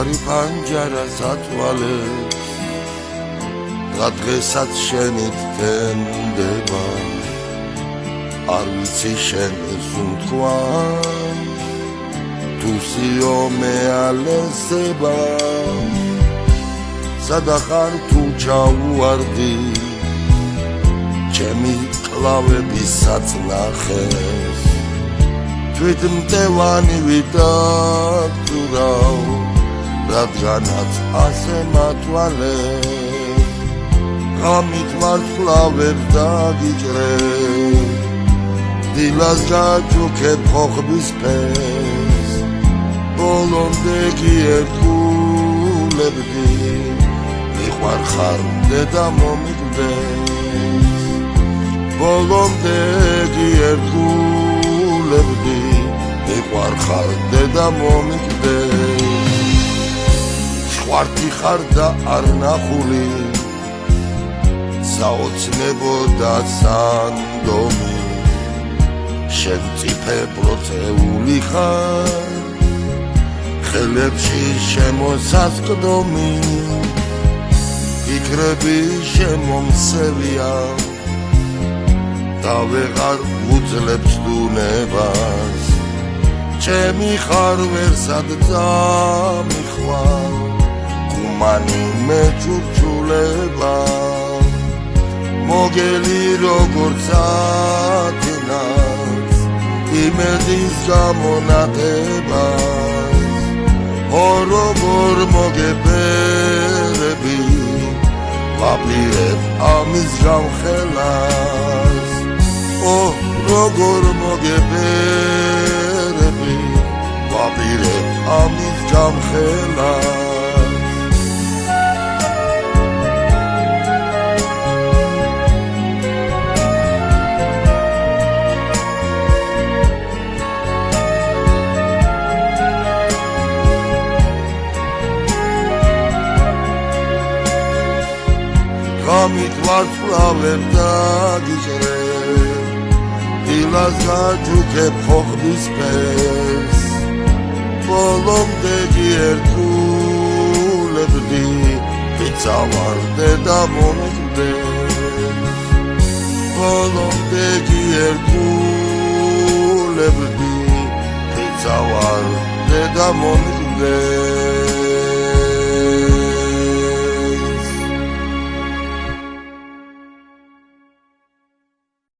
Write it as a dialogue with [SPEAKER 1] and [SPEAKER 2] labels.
[SPEAKER 1] ხარი პანჯარას ათვალებს და დღესაც შენით თენდება არ ვიცი შენ სუნთქვა თუ სიომე ალესება სადა ხარ თუ ჩაუვარდი ჩემი კლავების საწნახეს თვით მტევანი ვიდაგძურავ რადგანაც ასე მათვალებ ღამით ვარსკვლავებს დაგიჭრებ დილას გაჩუქებ ხოხბის ფერს ბოლომდე გიერგულებდი მიხوارხარ დედა მომიგდეს ბოლომდე გიერგულებდი მიხوارხარ დედა მომიგდეს ხვარტი ხარ და არ ნახული საოცნებო და სანდომი შენ წიფებროცეული ხარ ხელებში შემოსასკდომი ფიქრები შემომსევია და ვეღარ უძლებს დუნებას ჩემი ხარ ვერსად წამიხვარ გუმანი მეჩურჩულება მოგელი როგორც ათენას იმედის გამონათებას ოროგორ მოგებერები ვაპირებ ამის გამხელას ოროგორ მოგებერები ვაპირებ ამის გამხელას ღამით ვარსკვლავებს დაგიჭრებ დილას გაჩუქებ ხოხბის ფერს ბოლომდე გიერგულებდი ვიწავარ დედა მომიგდეს ბოლომდე გიერგულებდი ვიწავარ დედა მომიგდეს